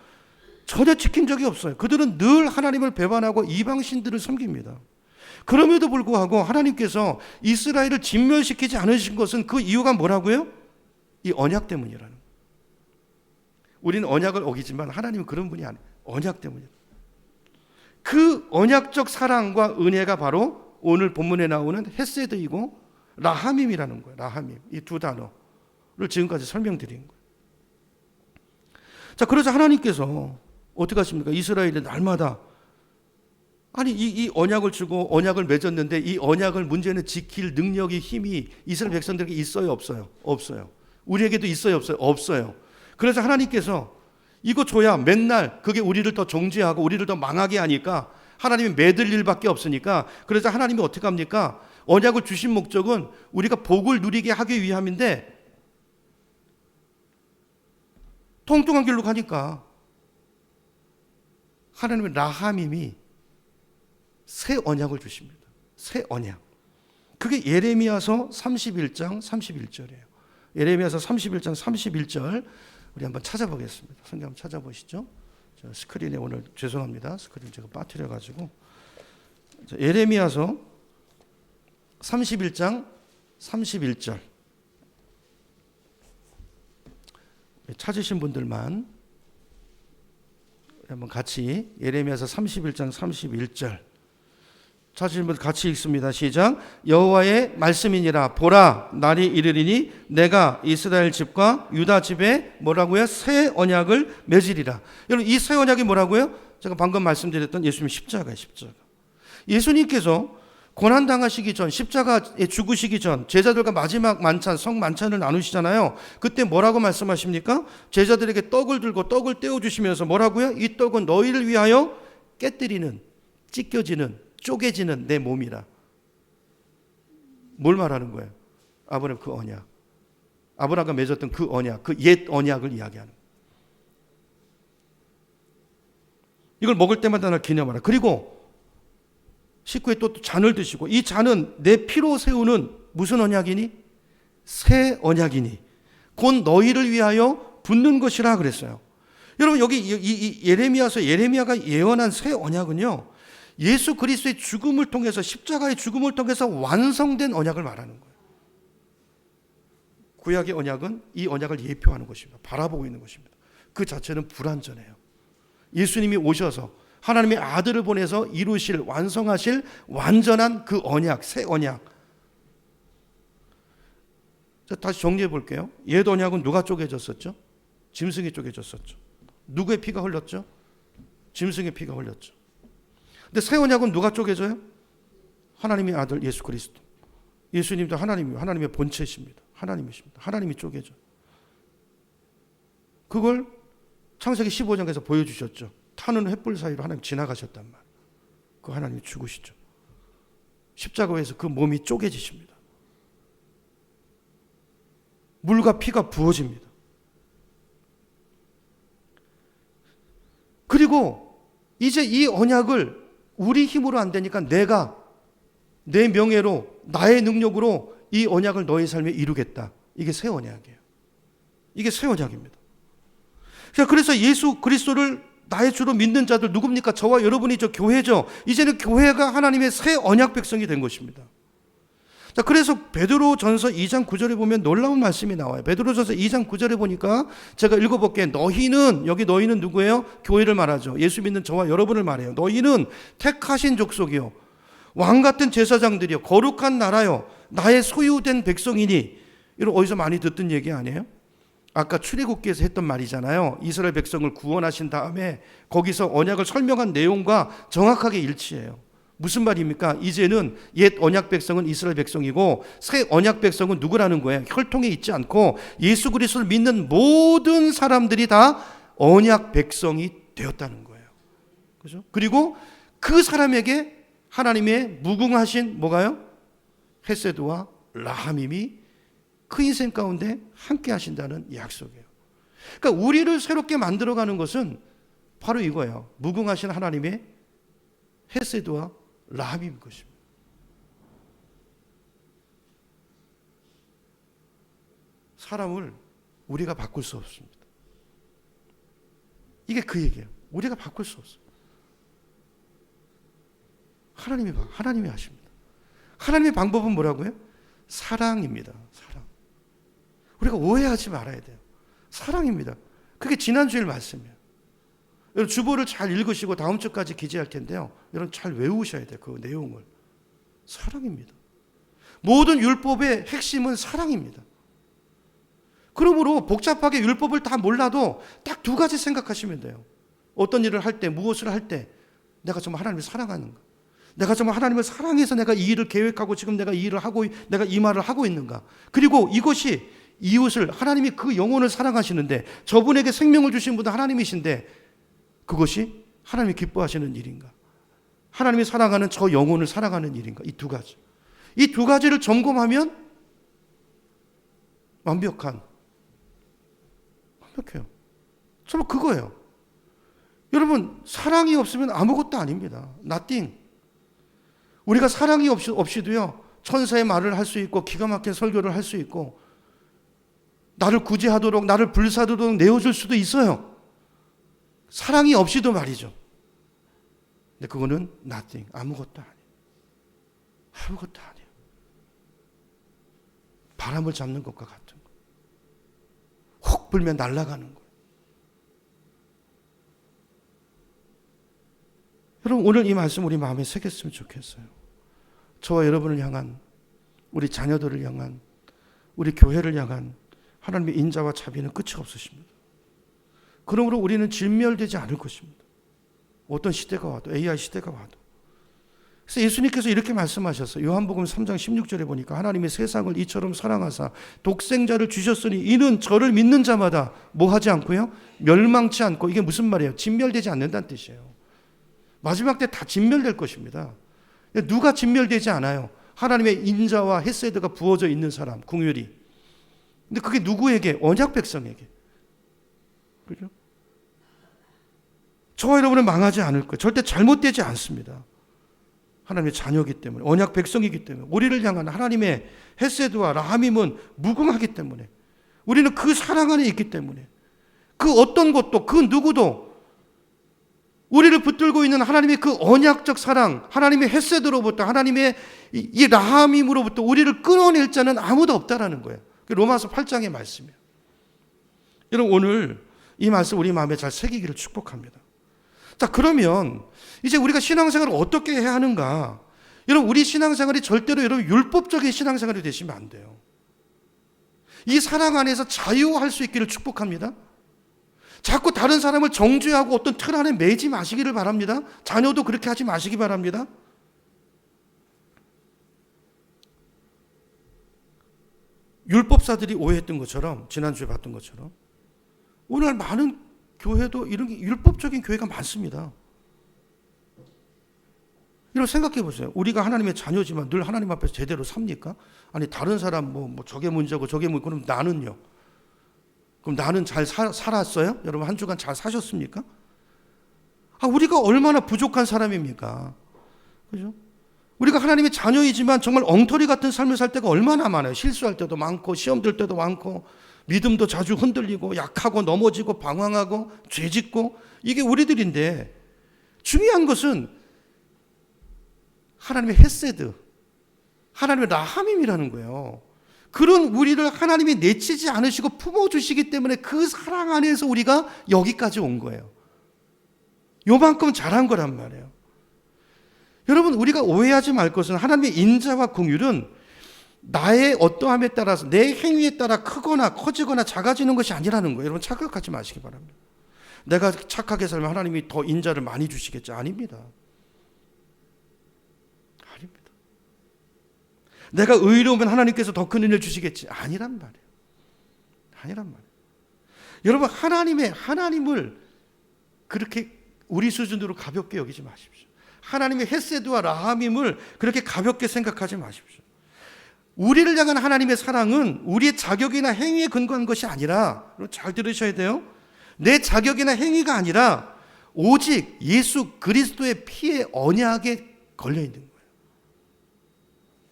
전혀 지킨 적이 없어요. 그들은 늘 하나님을 배반하고 이방신들을 섬깁니다. 그럼에도 불구하고 하나님께서 이스라엘을 진멸시키지 않으신 것은 그 이유가 뭐라고요? 이 언약 때문이라는 거예요. 우리는 언약을 어기지만 하나님은 그런 분이 아니에요. 언약 때문이에요. 그 언약적 사랑과 은혜가 바로 오늘 본문에 나오는 헤세드이고 라하밈이라는 거예요. 라하밈. 이 두 단어를 지금까지 설명드린 거예요. 자, 그래서 하나님께서 어떻게 하십니까? 이스라엘이 날마다 아니 이 언약을 주고 언약을 맺었는데 이 언약을 문제는 지킬 능력이 힘이 이스라엘 백성들에게 있어요 없어요? 없어요. 우리에게도 있어요 없어요? 없어요. 그래서 하나님께서 이거 줘야 맨날 그게 우리를 더 정죄하고 우리를 더 망하게 하니까 하나님이 매들 일밖에 없으니까 그래서 하나님이 어떻게 합니까? 언약을 주신 목적은 우리가 복을 누리게 하기 위함인데 통통한 길로 가니까 하나님의 라하밈이 새 언약을 주십니다. 새 언약. 그게 예레미야서 31장 31절이에요. 예레미야서 31장 31절 우리 한번 찾아보겠습니다. 성경 한번 찾아보시죠. 스크린에 오늘 죄송합니다. 스크린 제가 빠뜨려가지고. 예레미야서 31장 31절 찾으신 분들만 한번 같이 예레미야서 31장 31절 찾으신 분들 같이 읽습니다. 시작. 여호와의 말씀이니라. 보라, 날이 이르리니 내가 이스라엘 집과 유다 집에 뭐라고요? 새 언약을 맺으리라. 여러분 이 새 언약이 뭐라고요? 제가 방금 말씀드렸던 예수님 십자가예요. 십자가. 예수님께서 고난당하시기 전, 십자가에 죽으시기 전 제자들과 마지막 만찬, 성만찬을 나누시잖아요. 그때 뭐라고 말씀하십니까? 제자들에게 떡을 들고 떡을 떼어주시면서 뭐라고요? 이 떡은 너희를 위하여 깨뜨리는, 찢겨지는, 쪼개지는 내 몸이라. 뭘 말하는 거예요? 아브라함 그 언약, 아브라함과 맺었던 그 언약, 그 옛 언약을 이야기하는 거예요. 이걸 먹을 때마다 날 기념하라. 그리고 식구에 또 잔을 드시고 이 잔은 내 피로 세우는 무슨 언약이니? 새 언약이니 곧 너희를 위하여 붓는 것이라 그랬어요. 여러분 여기 이 예레미야서 예레미야가 예언한 새 언약은요, 예수 그리스도의 죽음을 통해서 십자가의 죽음을 통해서 완성된 언약을 말하는 거예요. 구약의 언약은 이 언약을 예표하는 것입니다. 바라보고 있는 것입니다. 그 자체는 불완전해요. 예수님이 오셔서 하나님의 아들을 보내서 이루실 완성하실 완전한 그 언약, 새 언약. 자, 다시 정리해 볼게요. 옛 언약은 누가 쪼개졌었죠? 짐승이 쪼개졌었죠. 누구의 피가 흘렀죠? 짐승의 피가 흘렀죠. 근데 새 언약은 누가 쪼개져요? 하나님의 아들 예수 그리스도. 예수님도 하나님의 본체십니다. 하나님이십니다. 하나님이 쪼개져. 그걸 창세기 15장에서 보여주셨죠. 타는 횃불 사이로 하나님 지나가셨단 말. 그 하나님이 죽으시죠. 십자가에서 그 몸이 쪼개지십니다. 물과 피가 부어집니다. 그리고 이제 이 언약을 우리 힘으로 안 되니까 내가 내 명예로 나의 능력으로 이 언약을 너의 삶에 이루겠다. 이게 새 언약이에요. 이게 새 언약입니다. 그래서 예수 그리스도를 나의 주로 믿는 자들 누굽니까? 저와 여러분이 저 교회죠. 이제는 교회가 하나님의 새 언약 백성이 된 것입니다. 자, 그래서 베드로전서 2장 9절에 보면 놀라운 말씀이 나와요. 베드로전서 2장 9절에 보니까 제가 읽어볼게요. 너희는, 여기 너희는 누구예요? 교회를 말하죠. 예수 믿는 저와 여러분을 말해요. 너희는 택하신 족속이요, 왕같은 제사장들이요, 거룩한 나라요, 나의 소유된 백성이니. 이런 어디서 많이 듣던 얘기 아니에요? 아까 출애굽기에서 했던 말이잖아요. 이스라엘 백성을 구원하신 다음에 거기서 언약을 설명한 내용과 정확하게 일치해요. 무슨 말입니까? 이제는 옛 언약 백성은 이스라엘 백성이고 새 언약 백성은 누구라는 거예요? 혈통에 있지 않고 예수 그리스도를 믿는 모든 사람들이 다 언약 백성이 되었다는 거예요. 그죠? 그리고 그 사람에게 하나님의 무궁하신 뭐가요? 헤세드와 라하밈이 그 인생 가운데 함께 하신다는 약속이에요. 그러니까 우리를 새롭게 만들어가는 것은 바로 이거예요. 무궁하신 하나님의 헤세드와 라하밈인 것입니다. 사람을 우리가 바꿀 수 없습니다. 이게 그 얘기예요. 우리가 바꿀 수 없어요. 하나님이 하십니다. 하나님의 방법은 뭐라고요? 사랑입니다. 사랑. 우리가 오해하지 말아야 돼요. 사랑입니다. 그게 지난주일 말씀이에요. 여러분 주보를 잘 읽으시고 다음 주까지 기재할 텐데요. 여러분 잘 외우셔야 돼요. 그 내용을. 사랑입니다. 모든 율법의 핵심은 사랑입니다. 그러므로 복잡하게 율법을 다 몰라도 딱 두 가지 생각하시면 돼요. 어떤 일을 할 때, 무엇을 할 때 내가 정말 하나님을 사랑하는가. 내가 정말 하나님을 사랑해서 내가 이 일을 계획하고 지금 내가 이 일을 하고 내가 이 말을 하고 있는가? 그리고 이것이 이웃을 하나님이 그 영혼을 사랑하시는데 저분에게 생명을 주신 분도 하나님이신데 그것이 하나님이 기뻐하시는 일인가? 하나님이 사랑하는 저 영혼을 사랑하는 일인가? 이 두 가지. 이 두 가지를 점검하면 완벽해요. 정말 그거예요. 여러분, 사랑이 없으면 아무것도 아닙니다. nothing. 우리가 사랑이 없이도요, 천사의 말을 할 수 있고, 기가 막힌 설교를 할 수 있고, 나를 구제하도록, 나를 불사르도록 내어줄 수도 있어요. 사랑이 없이도 말이죠. 근데 그거는 nothing. 아무것도 아니에요. 아무것도 아니에요. 바람을 잡는 것과 같은 거. 혹 불면 날아가는 거예요. 여러분, 오늘 이 말씀 우리 마음에 새겼으면 좋겠어요. 저와 여러분을 향한, 우리 자녀들을 향한, 우리 교회를 향한 하나님의 인자와 자비는 끝이 없으십니다. 그러므로 우리는 진멸되지 않을 것입니다. 어떤 시대가 와도, AI 시대가 와도. 그래서 예수님께서 이렇게 말씀하셨어요. 요한복음 3장 16절에 보니까 하나님이 세상을 이처럼 사랑하사 독생자를 주셨으니 이는 저를 믿는 자마다 뭐 하지 않고요? 멸망치 않고. 이게 무슨 말이에요? 진멸되지 않는다는 뜻이에요. 마지막 때 다 진멸될 것입니다. 누가 진멸되지 않아요? 하나님의 인자와 헤세드가 부어져 있는 사람, 궁율이. 근데 그게 누구에게? 언약 백성에게. 그죠? 저와 여러분은 망하지 않을 거예요. 절대 잘못되지 않습니다. 하나님의 자녀이기 때문에, 언약 백성이기 때문에, 우리를 향한 하나님의 헤세드와 라함임은 무궁하기 때문에, 우리는 그 사랑 안에 있기 때문에, 그 어떤 것도, 그 누구도 우리를 붙들고 있는 하나님의 그 언약적 사랑, 하나님의 헤세드로부터, 하나님의 이 라함임으로부터 우리를 끊어낼 자는 아무도 없다라는 거예요. 로마서 8장의 말씀이에요. 여러분, 오늘 이 말씀 우리 마음에 잘 새기기를 축복합니다. 자, 그러면 이제 우리가 신앙생활을 어떻게 해야 하는가? 여러분, 우리 신앙생활이 절대로 여러분 율법적인 신앙생활이 되시면 안 돼요. 이 사랑 안에서 자유할 수 있기를 축복합니다. 자꾸 다른 사람을 정죄하고 어떤 틀 안에 매지 마시기를 바랍니다. 자녀도 그렇게 하지 마시기 바랍니다. 율법사들이 오해했던 것처럼, 지난주에 봤던 것처럼 오늘 많은 교회도 이런 게 율법적인 교회가 많습니다. 이런 생각해 보세요. 우리가 하나님의 자녀지만 늘 하나님 앞에서 제대로 삽니까? 아니, 다른 사람 뭐 저게 문제고 저게 문제고, 그럼 나는요? 그럼 나는 잘 살았어요? 여러분, 한 주간 잘 사셨습니까? 우리가 얼마나 부족한 사람입니까? 그죠? 우리가 하나님의 자녀이지만 정말 엉터리 같은 삶을 살 때가 얼마나 많아요. 실수할 때도 많고, 시험 들 때도 많고, 믿음도 자주 흔들리고, 약하고, 넘어지고, 방황하고, 죄짓고, 이게 우리들인데, 중요한 것은 하나님의 헤세드, 하나님의 라함임이라는 거예요. 그런 우리를 하나님이 내치지 않으시고 품어주시기 때문에 그 사랑 안에서 우리가 여기까지 온 거예요. 요만큼 잘한 거란 말이에요. 여러분, 우리가 오해하지 말 것은 하나님의 인자와 긍휼은 나의 어떠함에 따라서, 내 행위에 따라 크거나 커지거나 작아지는 것이 아니라는 거예요. 여러분, 착각하지 마시기 바랍니다. 내가 착하게 살면 하나님이 더 인자를 많이 주시겠지? 아닙니다. 아닙니다. 내가 의로우면 하나님께서 더 큰 은혜를 주시겠지? 아니란 말이에요. 아니란 말이에요. 여러분, 하나님을 그렇게 우리 수준으로 가볍게 여기지 마십시오. 하나님의 헤세드와 라함임을 그렇게 가볍게 생각하지 마십시오. 우리를 향한 하나님의 사랑은 우리의 자격이나 행위에 근거한 것이 아니라, 잘 들으셔야 돼요. 내 자격이나 행위가 아니라 오직 예수 그리스도의 피의 언약에 걸려 있는 거예요.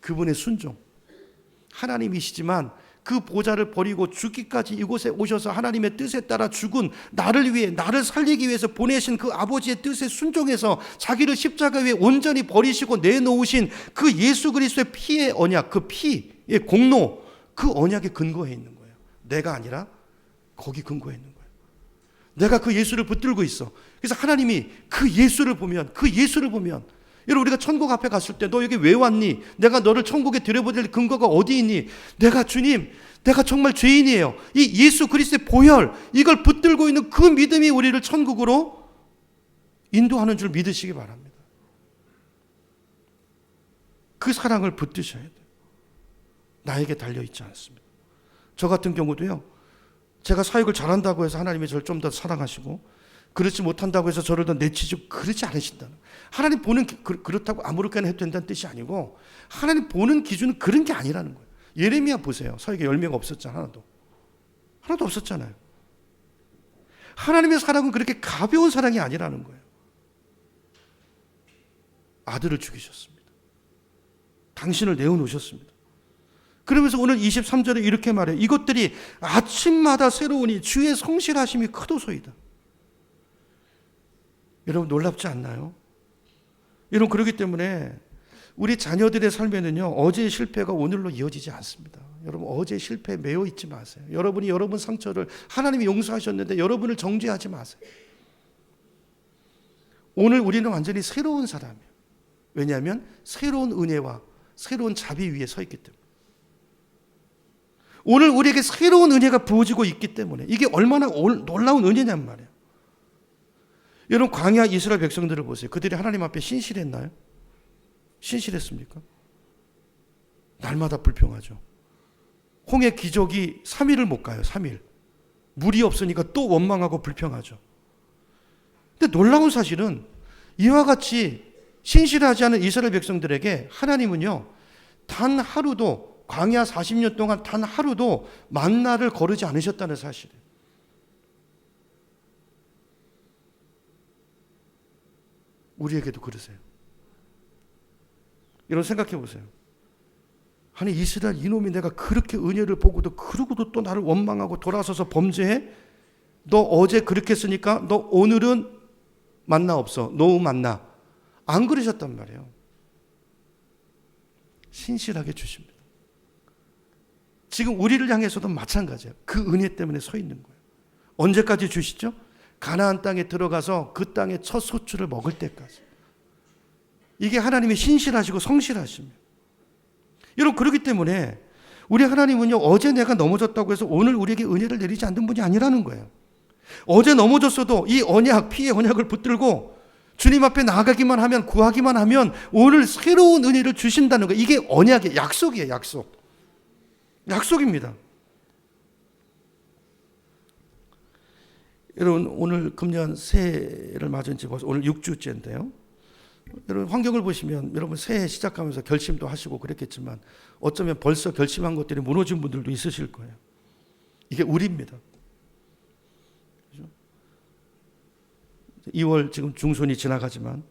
그분의 순종. 하나님이시지만 그 보좌를 버리고 죽기까지 이곳에 오셔서 하나님의 뜻에 따라 죽은 나를 위해, 나를 살리기 위해서 보내신 그 아버지의 뜻에 순종해서 자기를 십자가 위에 온전히 버리시고 내놓으신 그 예수 그리스도의 피의 언약, 그 피의 공로, 그 언약에 근거해 있는 거예요. 내가 아니라 거기 근거해 있는 거예요. 내가 그 예수를 붙들고 있어. 그래서 하나님이 그 예수를 보면, 여러분, 우리가 천국 앞에 갔을 때 너 여기 왜 왔니? 내가 너를 천국에 들여보낼 근거가 어디 있니? 내가 주님, 내가 정말 죄인이에요. 이 예수 그리스도의 보혈, 이걸 붙들고 있는 그 믿음이 우리를 천국으로 인도하는 줄 믿으시기 바랍니다. 그 사랑을 붙드셔야 돼요. 나에게 달려있지 않습니다. 저 같은 경우도요, 제가 사역을 잘한다고 해서 하나님이 저를 좀 더 사랑하시고, 그렇지 못한다고 해서 저를 더 내치시고 그러지 않으신다는, 하나님 보는 그렇다고 아무렇게나 해도 된다는 뜻이 아니고, 하나님 보는 기준은 그런 게 아니라는 거예요. 예레미야 보세요. 사역에 열매가 없었잖아요. 하나도 없었잖아요. 하나님의 사랑은 그렇게 가벼운 사랑이 아니라는 거예요. 아들을 죽이셨습니다. 당신을 내어놓으셨습니다. 그러면서 오늘 23절에 이렇게 말해요. 이것들이 아침마다 새로우니 주의 성실하심이 크도소이다. 여러분 놀랍지 않나요? 여러분 그렇기 때문에 우리 자녀들의 삶에는요, 어제의 실패가 오늘로 이어지지 않습니다. 여러분 어제의 실패에 매여 있지 마세요. 여러분이 여러분 상처를 하나님이 용서하셨는데 여러분을 정죄하지 마세요. 오늘 우리는 완전히 새로운 사람이에요. 왜냐하면 새로운 은혜와 새로운 자비 위에 서 있기 때문에. 오늘 우리에게 새로운 은혜가 부어지고 있기 때문에 이게 얼마나 놀라운 은혜냔 말이에요. 여러분 광야 이스라엘 백성들을 보세요. 그들이 하나님 앞에 신실했나요? 신실했습니까? 날마다 불평하죠. 홍해 기적이 3일을 못 가요. 3일. 물이 없으니까 또 원망하고 불평하죠. 근데 놀라운 사실은 이와 같이 신실하지 않은 이스라엘 백성들에게 하나님은요, 단 하루도, 광야 40년 동안 단 하루도 만나를 거르지 않으셨다는 사실이에요. 우리에게도 그러세요. 여러분 생각해 보세요. 아니 이스라엘 이놈이 내가 그렇게 은혜를 보고도 그러고도 또 나를 원망하고 돌아서서 범죄해? 너 어제 그렇게 했으니까 너 오늘은 만나 없어. 노 만나. 안 그러셨단 말이에요. 신실하게 주십니다. 지금 우리를 향해서도 마찬가지예요. 그 은혜 때문에 서 있는 거예요. 언제까지 주시죠? 가나안 땅에 들어가서 그 땅의 첫 소출을 먹을 때까지. 이게 하나님이 신실하시고 성실하십니다. 여러분 그렇기 때문에 우리 하나님은요, 어제 내가 넘어졌다고 해서 오늘 우리에게 은혜를 내리지 않는 분이 아니라는 거예요. 어제 넘어졌어도 이 언약, 피의 언약을 붙들고 주님 앞에 나아가기만 하면, 구하기만 하면 오늘 새로운 은혜를 주신다는 거예요. 이게 언약의 약속이에요. 약속. 약속입니다. 여러분 오늘 금년 새해를 맞은 지 벌써 오늘 6주째인데요. 여러분 환경을 보시면 여러분 새해 시작하면서 결심도 하시고 그랬겠지만 어쩌면 벌써 결심한 것들이 무너진 분들도 있으실 거예요. 이게 우리입니다. 2월 지금 중순이 지나가지만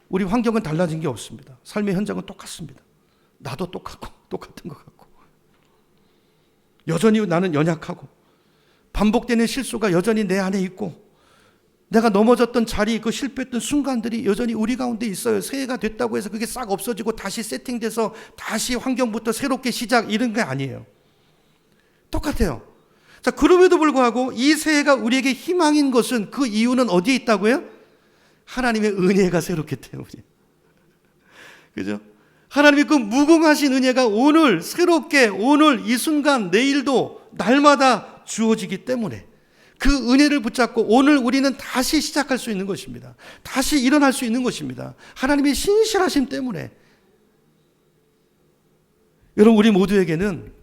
우리 환경은 달라진 게 없습니다. 삶의 현장은 똑같습니다. 나도 똑같고 똑같은 것 같고 여전히 나는 연약하고 반복되는 실수가 여전히 내 안에 있고 내가 넘어졌던 자리, 그 실패했던 순간들이 여전히 우리 가운데 있어요. 새해가 됐다고 해서 그게 싹 없어지고 다시 세팅돼서 다시 환경부터 새롭게 시작 이런 게 아니에요. 똑같아요. 자, 그럼에도 불구하고 이 새해가 우리에게 희망인 것은 그 이유는 어디에 있다고요? 하나님의 은혜가 새롭기 때문에. 그죠? 하나님의 그 무궁하신 은혜가 오늘 새롭게 오늘 이 순간 내일도 날마다 주어지기 때문에 그 은혜를 붙잡고 오늘 우리는 다시 시작할 수 있는 것입니다. 다시 일어날 수 있는 것입니다. 하나님의 신실하심 때문에. 여러분 우리 모두에게는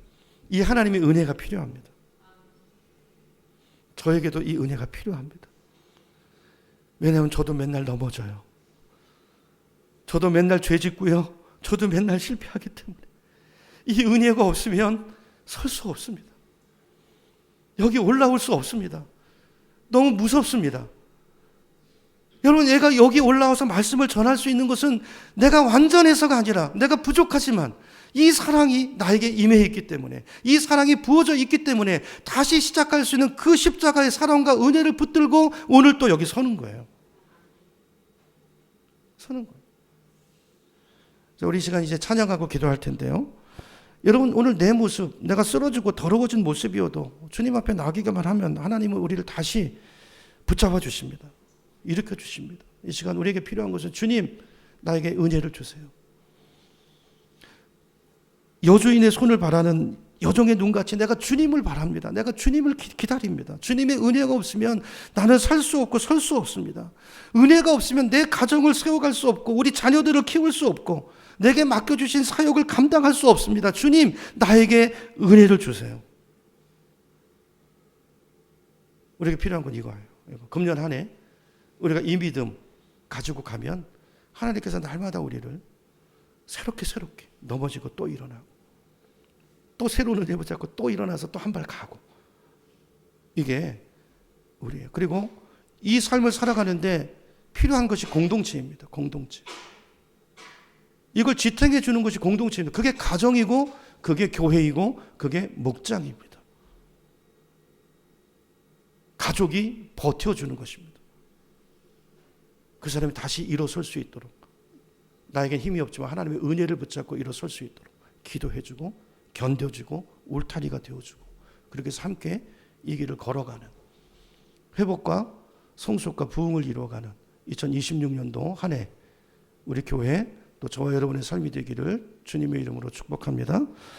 이 하나님의 은혜가 필요합니다. 저에게도 이 은혜가 필요합니다. 왜냐하면 저도 맨날 넘어져요. 저도 맨날 죄 짓고요. 저도 맨날 실패하기 때문에 이 은혜가 없으면 설 수 없습니다. 여기 올라올 수 없습니다. 너무 무섭습니다. 여러분 내가 여기 올라와서 말씀을 전할 수 있는 것은 내가 완전해서가 아니라 내가 부족하지만 이 사랑이 나에게 임해 있기 때문에 이 사랑이 부어져 있기 때문에 다시 시작할 수 있는 그 십자가의 사랑과 은혜를 붙들고 오늘 또 여기 서는 거예요. 서는 거예요. 우리 시간 이제 찬양하고 기도할 텐데요. 여러분 오늘 내 모습, 내가 쓰러지고 더러워진 모습이어도 주님 앞에 나가기만 하면 하나님은 우리를 다시 붙잡아 주십니다. 일으켜 주십니다. 이 시간 우리에게 필요한 것은 주님 나에게 은혜를 주세요. 여주인의 손을 바라는 여종의 눈같이 내가 주님을 바랍니다. 내가 주님을 기다립니다. 주님의 은혜가 없으면 나는 살 수 없고 설 수 없습니다. 은혜가 없으면 내 가정을 세워갈 수 없고 우리 자녀들을 키울 수 없고 내게 맡겨주신 사역을 감당할 수 없습니다. 주님, 나에게 은혜를 주세요. 우리에게 필요한 건 이거예요. 금년 한 해 우리가 이 믿음 가지고 가면 하나님께서 날마다 우리를 새롭게 넘어지고 또 일어나고 또 새로운 은혜 붙잡고 또 일어나서 또 한 발 가고, 이게 우리예요. 그리고 이 삶을 살아가는데 필요한 것이 공동체입니다. 공동체. 이걸 지탱해 주는 것이 공동체입니다. 그게 가정이고 그게 교회이고 그게 목장입니다. 가족이 버텨주는 것입니다. 그 사람이 다시 일어설 수 있도록, 나에겐 힘이 없지만 하나님의 은혜를 붙잡고 일어설 수 있도록 기도해주고 견뎌주고 울타리가 되어주고, 그렇게 해서 함께 이 길을 걸어가는, 회복과 성숙과 부흥을 이루어가는 2026년도 한 해 우리 교회 또 저와 여러분의 삶이 되기를 주님의 이름으로 축복합니다.